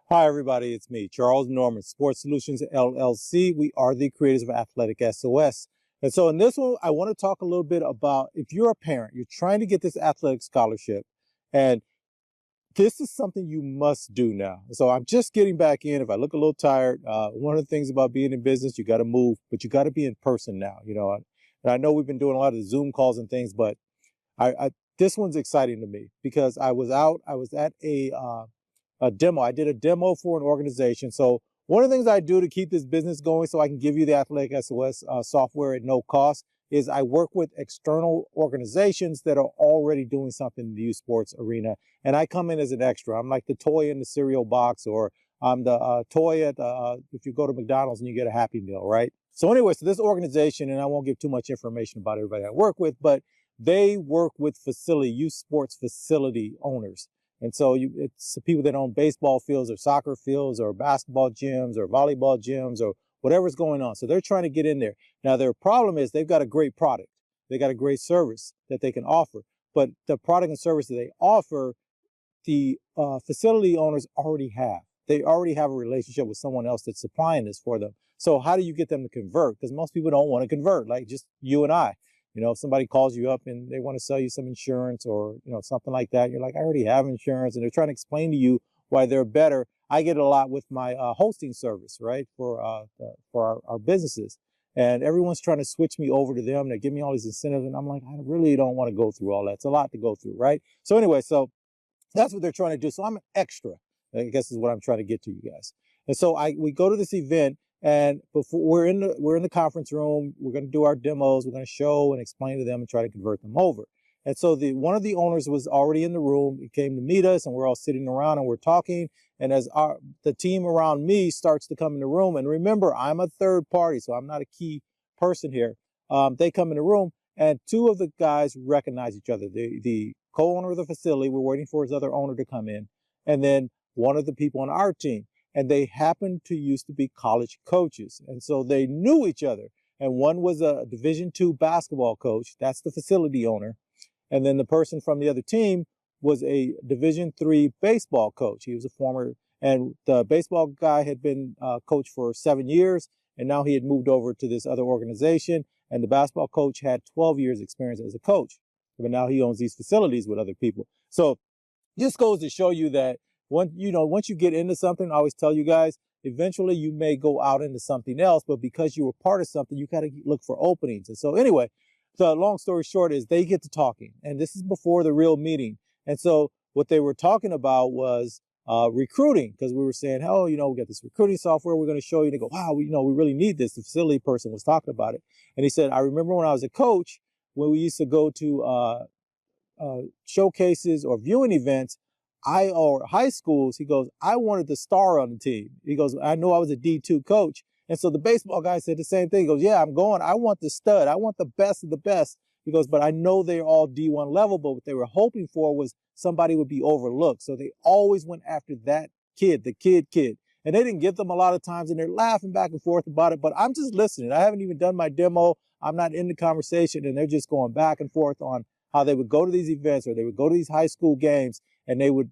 Hi, everybody. It's me, Charles Norman, Sports Solutions LLC. We are the creators of AthleticSOS. And so in this one, I want to talk a little bit about if you're a parent, you're trying to get this athletic scholarship, and this is something you must do now. So I'm just getting back in. If I look a little tired, one of the things about being in business, you got to move, but you got to be in person now. And I know we've been doing a lot of Zoom calls and things, but this one's exciting to me because I was at a demo. I did a demo for an organization. So one of the things I do to keep this business going so I can give you the AthleticSOS software at no cost is I work with external organizations that are already doing something in the youth sports arena. And I come in as an extra. I'm like the toy in the cereal box, or I'm the toy at if you go to McDonald's and you get a Happy Meal, right? So anyway, so this organization, and I won't give too much information about everybody I work with, but they work with youth sports facility owners. And so it's people that own baseball fields or soccer fields or basketball gyms or volleyball gyms or whatever's going on. So they're trying to get in there. Now, their problem is they've got a great product. They got a great service that they can offer. But the product and service that they offer, the facility owners already have. They already have a relationship with someone else that's supplying this for them. So how do you get them to convert? Because most people don't want to convert, like just you and I. If somebody calls you up and they want to sell you some insurance or, something like that, you're like, I already have insurance, and they're trying to explain to you why they're better. I get it a lot with my hosting service, right, for our businesses. And everyone's trying to switch me over to them. They give me all these incentives, and I'm like, I really don't want to go through all that. It's a lot to go through, right? So anyway, so that's what they're trying to do. So I'm an extra, I guess is what I'm trying to get to you guys. And so we go to this event, and before we're in the conference room, we're going to do our demos. We're going to show and explain to them and try to convert them over. And so one of the owners was already in the room. He came to meet us, and we're all sitting around and we're talking. And as the team around me starts to come in the room, and remember, I'm a third party, so I'm not a key person here. They come in the room, and two of the guys recognize each other. The co-owner of the facility, we're waiting for his other owner to come in, and then one of the people on our team. And they happened to used to be college coaches. And so they knew each other. And one was a Division II basketball coach. That's the facility owner. And then the person from the other team was a Division III baseball coach. He was a former, and the baseball guy had been coach for 7 years. And now he had moved over to this other organization. And the basketball coach had 12 years experience as a coach. But now he owns these facilities with other people. So just goes to show you that once you get into something, I always tell you guys, eventually you may go out into something else, but because you were part of something, you got to look for openings. And so anyway, the long story short is they get to talking, and this is before the real meeting. And so what they were talking about was recruiting, because we were saying, oh, we got this recruiting software we're going to show you. They go, wow, we really need this. The facility person was talking about it. And he said, I remember when I was a coach, when we used to go to showcases or viewing events, or high schools, he goes, I wanted the star on the team. He goes, I know I was a D2 coach. And so the baseball guy said the same thing. He goes, yeah, I'm going. I want the stud. I want the best of the best. He goes, but I know they're all D1 level, but what they were hoping for was somebody would be overlooked. So they always went after that kid, the kid. And they didn't get them a lot of times, and they're laughing back and forth about it. But I'm just listening. I haven't even done my demo. I'm not in the conversation, and they're just going back and forth on how they would go to these events or they would go to these high school games, and they would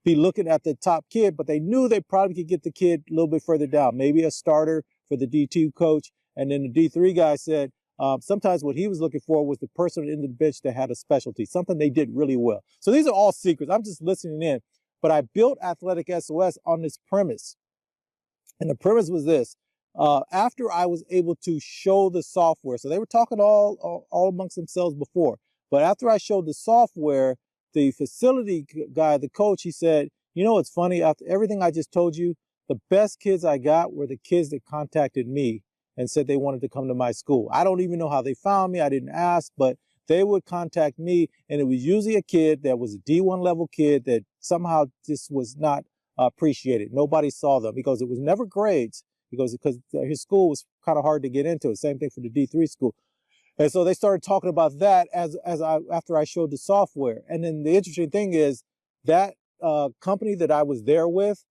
be looking at the top kid, but they knew they probably could get the kid a little bit further down, maybe a starter for the D2 coach. And then the D3 guy said sometimes what he was looking for was the person in the bench that had a specialty, something they did really well. So these are all secrets. I'm just listening in. But I built AthleticSOS on this premise. And the premise was this. After I was able to show the software, so they were talking all amongst themselves before, but after I showed the software, the facility guy, the coach, he said, it's funny, after everything I just told you, the best kids I got were the kids that contacted me and said they wanted to come to my school. I don't even know how they found me. I didn't ask, but they would contact me, and it was usually a kid that was a D1 level kid that somehow just was not appreciated. Nobody saw them because it was never grades, because his school was kind of hard to get into. Same thing for the D3 school. And so they started talking about that after I showed the software. And then the interesting thing is that company that I was there with,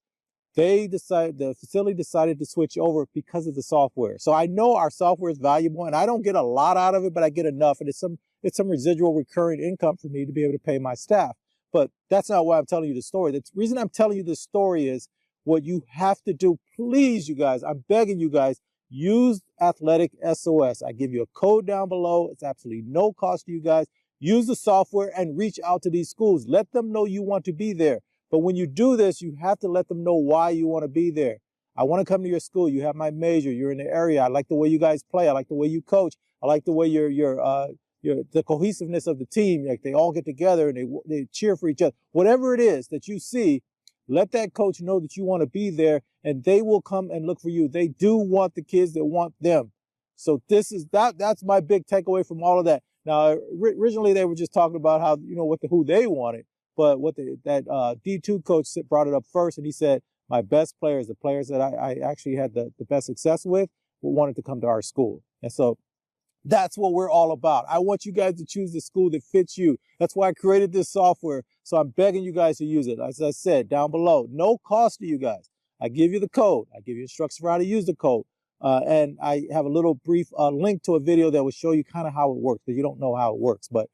the facility decided to switch over because of the software. So I know our software is valuable, and I don't get a lot out of it, but I get enough, and it's some residual recurring income for me to be able to pay my staff. But that's not why I'm telling you the story. The reason I'm telling you this story is what you have to do, please, you guys, I'm begging you guys, use AthleticSOS. I give you a code down below. It's absolutely no cost to you guys. Use the software and reach out to these schools. Let them know you want to be there. But when you do this, you have to let them know why you want to be there. I want to come to your school. You have my major. You're in the area. I like the way you guys play. I like the way you coach. I like the way the cohesiveness of the team. Like they all get together and they cheer for each other. Whatever it is that you see, let that coach know that you want to be there, and they will come and look for you. They do want the kids that want them. So that's my big takeaway from all of that. Now, originally they were just talking about how, who they wanted, but that D2 coach brought it up first, and he said, my best players, the players that I actually had the best success with, wanted to come to our school. And so that's what we're all about. I want you guys to choose the school that fits you. That's why I created this software. So I'm begging you guys to use it. As I said, down below, no cost to you guys. I give you the code. I give you instructions for how to use the code. And I have a little brief link to a video that will show you kind of how it works, because you don't know how it works. But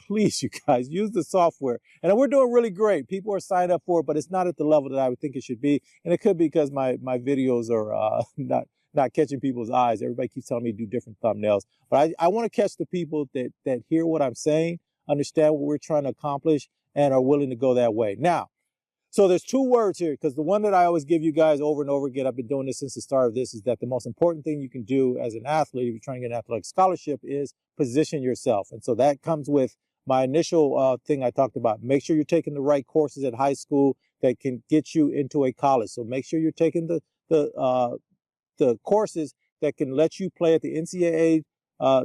please, you guys, use the software. And we're doing really great. People are signed up for it, but it's not at the level that I would think it should be. And it could be because my videos are not catching people's eyes. Everybody keeps telling me to do different thumbnails. But I want to catch the people that hear what I'm saying, understand what we're trying to accomplish, and are willing to go that way. Now, so there's two words here, because the one that I always give you guys over and over again, I've been doing this since the start of this, is that the most important thing you can do as an athlete, if you're trying to get an athletic scholarship, is position yourself. And so that comes with my initial thing I talked about. Make sure you're taking the right courses at high school that can get you into a college. So make sure you're taking the courses that can let you play at the NCAA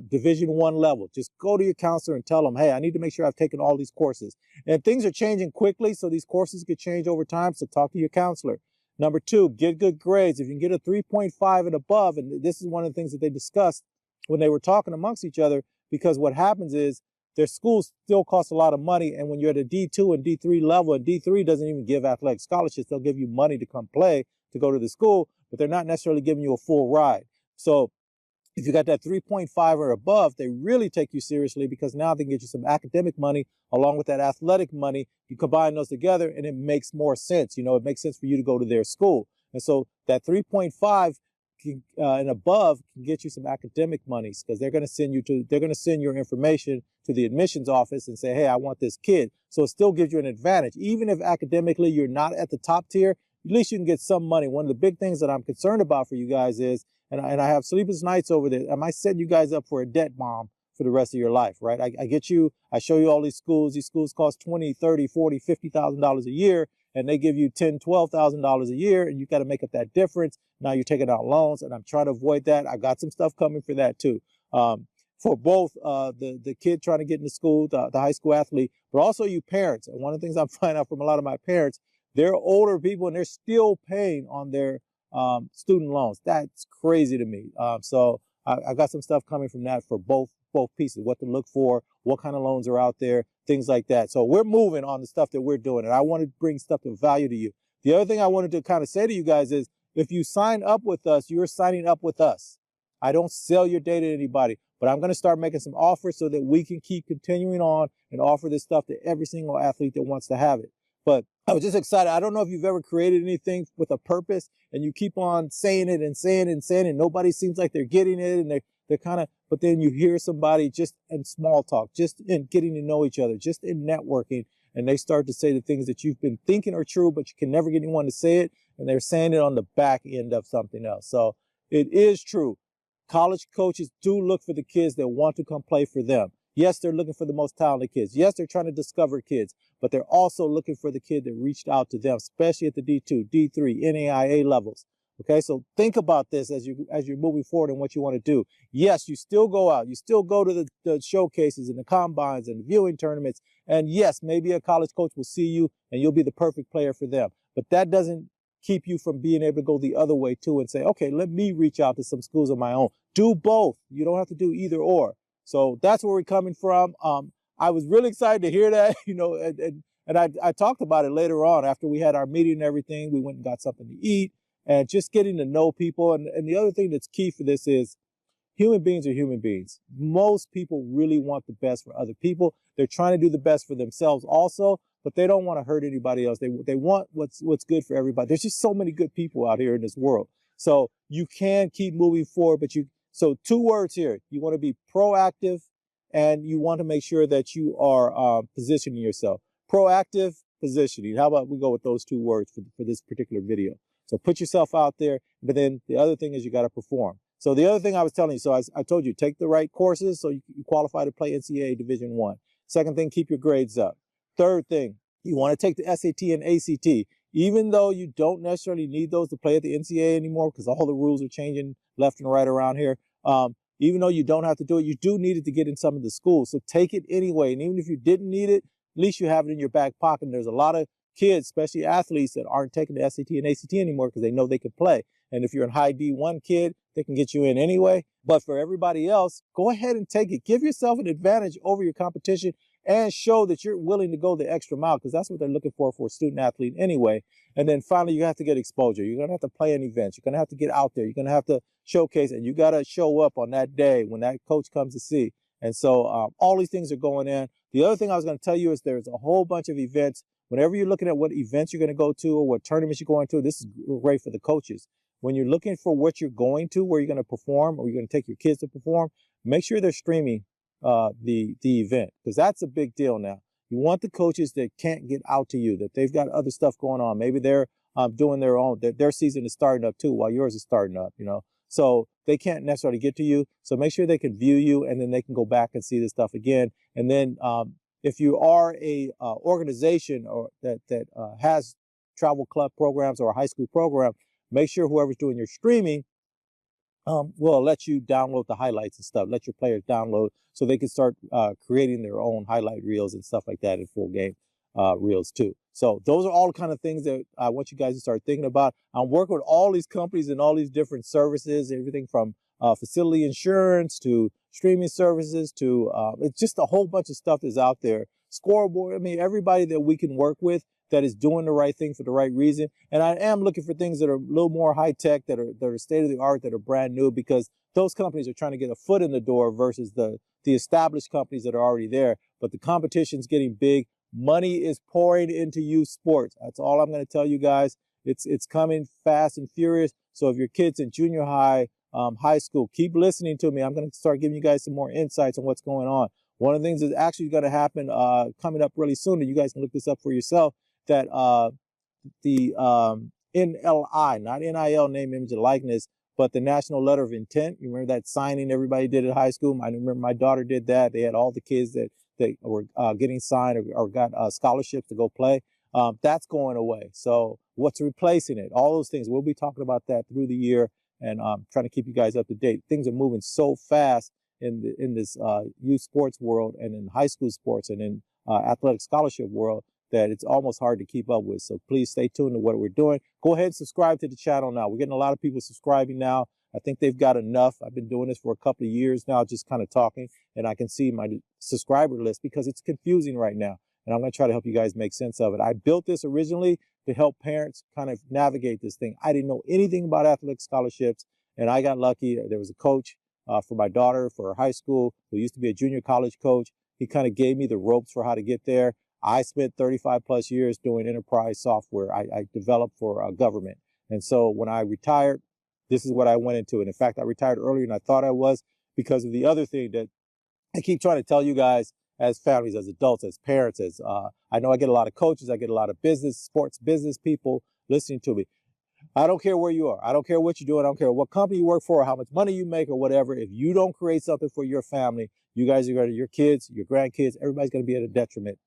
Division I level. Just go to your counselor and tell them, hey, I need to make sure I've taken all these courses. And things are changing quickly, so these courses get changed over time, so talk to your counselor. Number two, get good grades. If you can get a 3.5 and above, and this is one of the things that they discussed when they were talking amongst each other, because what happens is their schools still cost a lot of money, and when you're at a D2 and D3 level, and D3 doesn't even give athletic scholarships, they'll give you money to come play, to go to the school, but they're not necessarily giving you a full ride. So if you got that 3.5 or above, they really take you seriously, because now they can get you some academic money along with that athletic money. You combine those together and it makes more sense. It makes sense for you to go to their school. And so that 3.5 and above can get you some academic monies, because they're going to send your information to the admissions office and say, hey, I want this kid. So it still gives you an advantage. Even if academically you're not at the top tier, at least you can get some money. One of the big things that I'm concerned about for you guys is, and I have sleepless nights over this, am I setting you guys up for a debt bomb for the rest of your life, right? I show you all these schools. These schools cost $20, $30, $40, $50,000 a year, and they give you $10, $12,000 a year, and you got to make up that difference. Now you're taking out loans, and I'm trying to avoid that. I got some stuff coming for that too. For both the kid trying to get into school, the high school athlete, but also you parents. And one of the things I'm finding out from a lot of my parents, they're older people and they're still paying on their student loans. That's crazy to me. So I got some stuff coming from that for both pieces, what to look for, what kind of loans are out there, things like that. So we're moving on the stuff that we're doing, and I want to bring stuff of value to you. The other thing I wanted to kind of say to you guys is, if you sign up with us, you're signing up with us. I don't sell your data to anybody, but I'm going to start making some offers so that we can keep continuing on and offer this stuff to every single athlete that wants to have it. But I was just excited. I don't know if you've ever created anything with a purpose and you keep on saying it and saying it and saying it, and nobody seems like they're getting it, and they're kind of, but then you hear somebody just in small talk, just in getting to know each other, just in networking, and they start to say the things that you've been thinking are true, but you can never get anyone to say it, and they're saying it on the back end of something else. So it is true. College coaches do look for the kids that want to come play for them. Yes, they're looking for the most talented kids. Yes, they're trying to discover kids, but they're also looking for the kid that reached out to them, especially at the D2, D3, NAIA levels. Okay, so think about this as you're moving forward and what you want to do. Yes, you still go out. You still go to the showcases and the combines and the viewing tournaments. And yes, maybe a college coach will see you and you'll be the perfect player for them. But that doesn't keep you from being able to go the other way too and say, okay, let me reach out to some schools of my own. Do both. You don't have to do either or. So that's where we're coming from. I was really excited to hear that, and I talked about it later on after we had our meeting and everything. We went and got something to eat and just getting to know people. And the other thing that's key for this is human beings are human beings. Most people really want the best for other people. They're trying to do the best for themselves also, but they don't want to hurt anybody else. They want what's good for everybody. There's just so many good people out here in this world. So you can keep moving forward, but so 2 words here. You want to be proactive, and you want to make sure that you are positioning yourself. Proactive, positioning. How about we go with those 2 words for this particular video? So put yourself out there, but then the other thing is you got to perform. So the other thing I was telling you, so I told you, take the right courses so you qualify to play NCAA Division I. Second thing, keep your grades up. Third thing, you want to take the SAT and ACT. Even though you don't necessarily need those to play at the NCAA anymore, because all the rules are changing left and right around here. Even though you don't have to do it, you do need it to get in some of the schools. So take it anyway. And even if you didn't need it, at least you have it in your back pocket. And there's a lot of kids, especially athletes, that aren't taking the SAT and ACT anymore because they know they can play. And if you're a high D1 kid, they can get you in anyway. But for everybody else, go ahead and take it. Give yourself an advantage over your competition and show that you're willing to go the extra mile, because that's what they're looking for a student athlete anyway. And then finally, you have to get exposure. You're going to have to play in events. You're going to have to get out there. You're going to have to showcase, and you got to show up on that day when that coach comes to see. And so all these things are going in. The other thing I was going to tell you is there's a whole bunch of events. Whenever you're looking at what events you're going to go to or what tournaments you're going to, this is great for the coaches. When you're looking for what you're going to, where you're going to perform, or you're going to take your kids to perform, make sure they're streaming the event, because that's a big deal now. You want the coaches that can't get out to you, that they've got other stuff going on. Maybe they're doing their own, their season is starting up too while yours is starting up, So they can't necessarily get to you. So make sure they can view you, and then they can go back and see this stuff again. And then if you are a organization or that has travel club programs or a high school program, make sure whoever's doing your streaming will let you download the highlights and stuff. Let your players download so they can start creating their own highlight reels and stuff like that in full game reels too. So those are all the kind of things that I want you guys to start thinking about. I'm working with all these companies and all these different services, everything from facility insurance to streaming services to it's just a whole bunch of stuff that's out there. Scoreboard, I mean, everybody that we can work with that is doing the right thing for the right reason. And I am looking for things that are a little more high tech, that are state of the art, that are brand new, because those companies are trying to get a foot in the door versus the established companies that are already there. But the competition's getting big. Money is pouring into youth sports. That's all I'm going to tell you guys. It's coming fast and furious. So if your kid's in junior high, high school, keep listening to me. I'm going to start giving you guys some more insights on what's going on. One of the things that's actually going to happen coming up really soon, and you guys can look this up for yourself, that the NLI, not NIL, name, image, and likeness, but the National Letter of Intent. You remember that signing everybody did at high school? I remember my daughter did that. They had all the kids that were getting signed or got scholarships to go play. That's going away. So what's replacing it? All those things. We'll be talking about that through the year, and trying to keep you guys up to date. Things are moving so fast in this youth sports world, and in high school sports, and in athletic scholarship world, that it's almost hard to keep up with. So please stay tuned to what we're doing. Go ahead and subscribe to the channel now. We're getting a lot of people subscribing now. I think they've got enough. I've been doing this for a couple of years now, just kind of talking, and I can see my subscriber list because it's confusing right now. And I'm going to try to help you guys make sense of it. I built this originally to help parents kind of navigate this thing. I didn't know anything about athletic scholarships, and I got lucky. There was a coach for my daughter for her high school who used to be a junior college coach. He kind of gave me the ropes for how to get there. I spent 35 plus years doing enterprise software. I developed for government. And so when I retired, this is what I went into. And in fact, I retired earlier than I thought I was, because of the other thing that I keep trying to tell you guys as families, as adults, as parents, as I know I get a lot of coaches, I get a lot of sports business people listening to me. I don't care where you are. I don't care what you're doing. I don't care what company you work for or how much money you make or whatever. If you don't create something for your family, you guys are going to, your kids, your grandkids, everybody's going to be at a detriment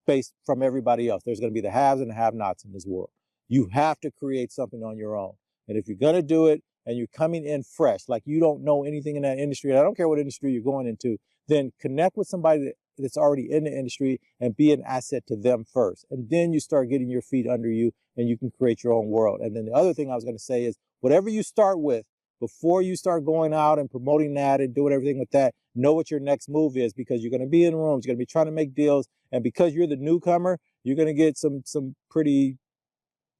based from everybody else. There's going to be the haves and the have-nots in this world. You have to create something on your own. And if you're going to do it and you're coming in fresh, like you don't know anything in that industry, and I don't care what industry you're going into, then connect with somebody that's already in the industry and be an asset to them first. And then you start getting your feet under you and you can create your own world. And then the other thing I was going to say is, whatever you start with, before you start going out and promoting that and doing everything with that, know what your next move is, because you're going to be in rooms, you're going to be trying to make deals. And because you're the newcomer, you're going to get some pretty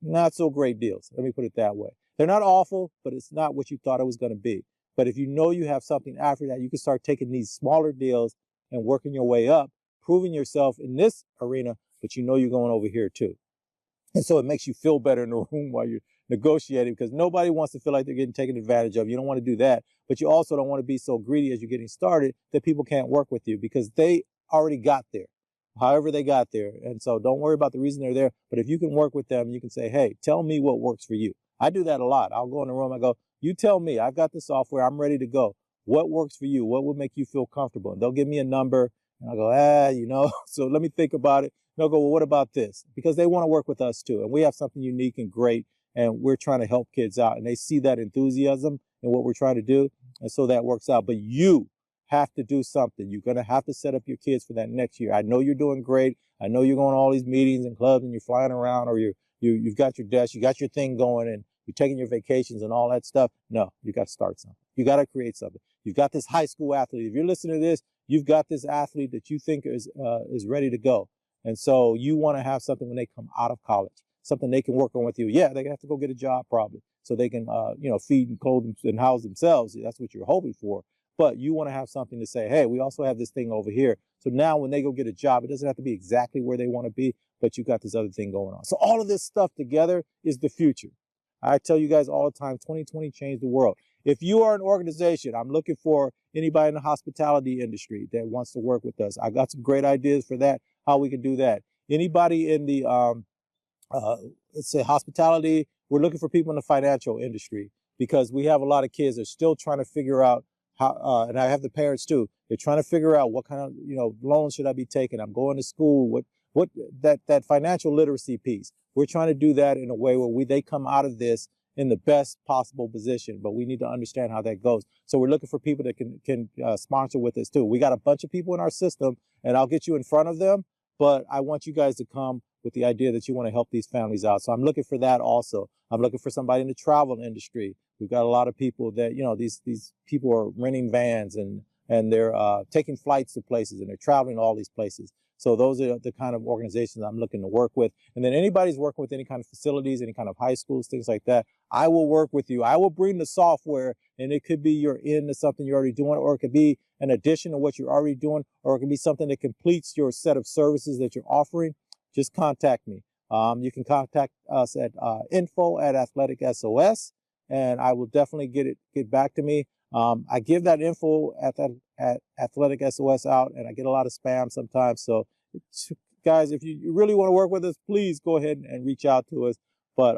not so great deals. Let me put it that way. They're not awful, but it's not what you thought it was going to be. But if you know you have something after that, you can start taking these smaller deals and working your way up, proving yourself in this arena but you know you're going over here too. And so it makes you feel better in the room while you're negotiating, because nobody wants to feel like they're getting taken advantage of. You don't want to do that, but you also don't want to be so greedy as you're getting started that people can't work with you because they already got there, however they got there. And so don't worry about the reason they're there, but if you can work with them, you can say, hey, tell me what works for you. I do that a lot. I'll go in the room, I go, you tell me, I've got the software, I'm ready to go. What works for you? What would make you feel comfortable? And they'll give me a number, and I'll go, so let me think about it. They'll go, well, what about this? Because they want to work with us too. And we have something unique and great, and we're trying to help kids out. And they see that enthusiasm in what we're trying to do. And so that works out. But you have to do something. You're going to have to set up your kids for that next year. I know you're doing great. I know you're going to all these meetings and clubs and you're flying around, or you've got your desk, you got your thing going, and you're taking your vacations and all that stuff. No, you got to start something. You got to create something. You've got this high school athlete. If you're listening to this, you've got this athlete that you think is ready to go. And so you want to have something when they come out of college, something they can work on with you. Yeah, they have to go get a job probably so they can, feed and clothe and house themselves. That's what you're hoping for. But you want to have something to say, hey, we also have this thing over here. So now when they go get a job, it doesn't have to be exactly where they want to be, but you got this other thing going on. So all of this stuff together is the future. I tell you guys all the time, 2020 changed the world. If you are an organization, I'm looking for anybody in the hospitality industry that wants to work with us. I got some great ideas for that, how we can do that. Anybody in the, let's say hospitality, we're looking for people in the financial industry because we have a lot of kids that are still trying to figure out how, and I have the parents too. They're trying to figure out what kind of, loans should I be taking? I'm going to school. What that financial literacy piece. We're trying to do that in a way where they come out of this in the best possible position, but we need to understand how that goes. So we're looking for people that can sponsor with us too. We got a bunch of people in our system, and I'll get you in front of them, but I want you guys to come with the idea that you want to help these families out. So I'm looking for that also. I'm looking for somebody in the travel industry. We've got a lot of people that, these people are renting vans and they're taking flights to places and they're traveling to all these places. So those are the kind of organizations I'm looking to work with. And then anybody's working with any kind of facilities, any kind of high schools, things like that, I will work with you. I will bring the software, and it could be you're into something you're already doing, or it could be an addition to what you're already doing, or it could be something that completes your set of services that you're offering. Just contact me. You can contact us at info@AthleticSOS, and I will definitely get back to me. I give that info at AthleticSOS out, and I get a lot of spam sometimes. So, guys, if you really want to work with us, please go ahead and reach out to us. But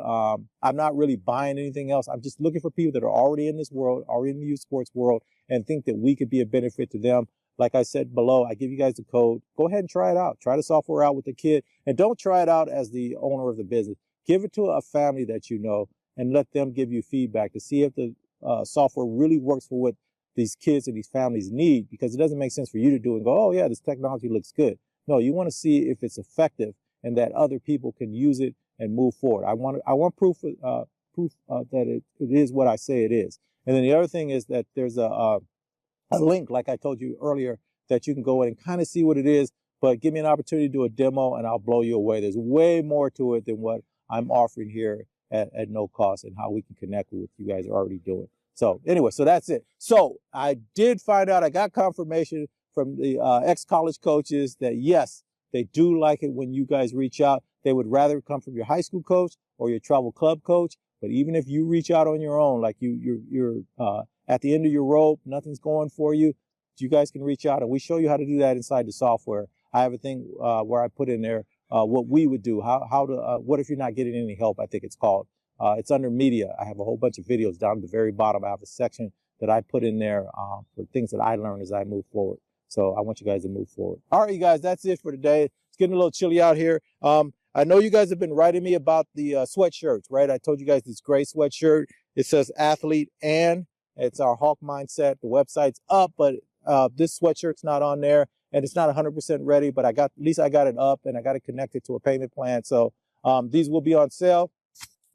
I'm not really buying anything else. I'm just looking for people that are already in this world, already in the youth sports world, and think that we could be a benefit to them. Like I said below, I give you guys the code. Go ahead and try it out. Try the software out with the kid. And don't try it out as the owner of the business. Give it to a family that you know and let them give you feedback to see if the software really works for what these kids and these families need, because it doesn't make sense for you to do and go, oh yeah, this technology looks good. No, you want to see if it's effective and that other people can use it and move forward. I want proof that it is what I say it is. And then the other thing is that there's a link, like I told you earlier, that you can go in and kind of see what it is, but give me an opportunity to do a demo and I'll blow you away. There's way more to it than what I'm offering here at no cost, and how we can connect with what you guys are already doing. So anyway, so that's it. So I did find out, I got confirmation from the ex-college coaches that yes, they do like it when you guys reach out. They would rather come from your high school coach or your travel club coach. But even if you reach out on your own, like you're at the end of your rope, nothing's going for you, you guys can reach out and we show you how to do that inside the software. I have a thing where I put in there what we would do, what if you're not getting any help, I think it's called. It's under media. I have a whole bunch of videos down at the very bottom. I have a section that I put in there for things that I learned as I move forward. So I want you guys to move forward. All right, you guys, that's it for today. It's getting a little chilly out here. I know you guys have been writing me about the sweatshirts, right? I told you guys this gray sweatshirt. It says athlete, and it's our Hawk mindset. The website's up, but this sweatshirt's not on there, and it's not 100% ready, but at least I got it up and I got it connected to a payment plan. So these will be on sale.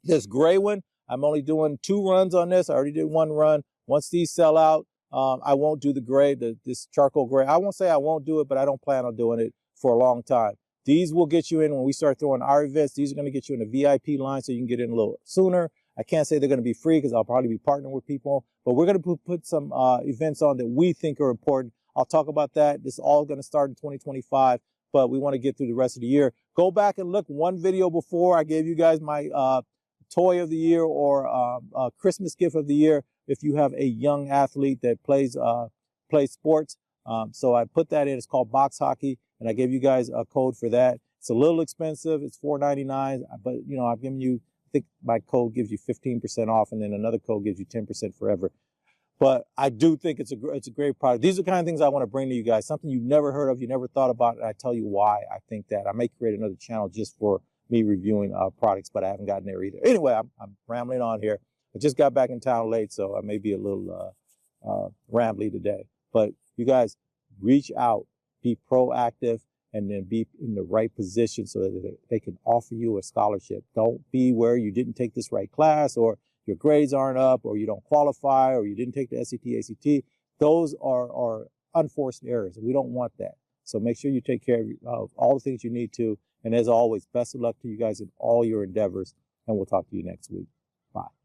This gray one, I'm only doing 2 runs on this. I already did 1 run. Once these sell out, I won't do the gray, this charcoal gray. I won't say I won't do it, but I don't plan on doing it for a long time. These will get you in when we start throwing our events. These are going to get you in a VIP line so you can get in a little sooner. I can't say they're going to be free because I'll probably be partnering with people, but we're going to put some events on that we think are important. I'll talk about that. This is all going to start in 2025, but we want to get through the rest of the year. Go back and look one video before. I gave you guys my toy of the year or Christmas gift of the year if you have a young athlete that plays sports. So I put that in. It's called box hockey, and I gave you guys a code for that. It's a little expensive. It's $4.99, but you know, I've given you, I think my code gives you 15% off, and then another code gives you 10% forever. But I do think it's a great product. These are the kind of things I want to bring to you guys, something you've never heard of, you never thought about, and I tell you why I think that. I may create another channel just for me reviewing products, but I haven't gotten there either. Anyway, I'm rambling on here. I just got back in town late, so I may be a little rambly today. But you guys, reach out, be proactive, and then be in the right position so that they can offer you a scholarship. Don't be where you didn't take this right class, or your grades aren't up, or you don't qualify, or you didn't take the SAT, ACT. Those are unforced errors. We don't want that. So make sure you take care of all the things you need to. And as always, best of luck to you guys in all your endeavors, and we'll talk to you next week. Bye.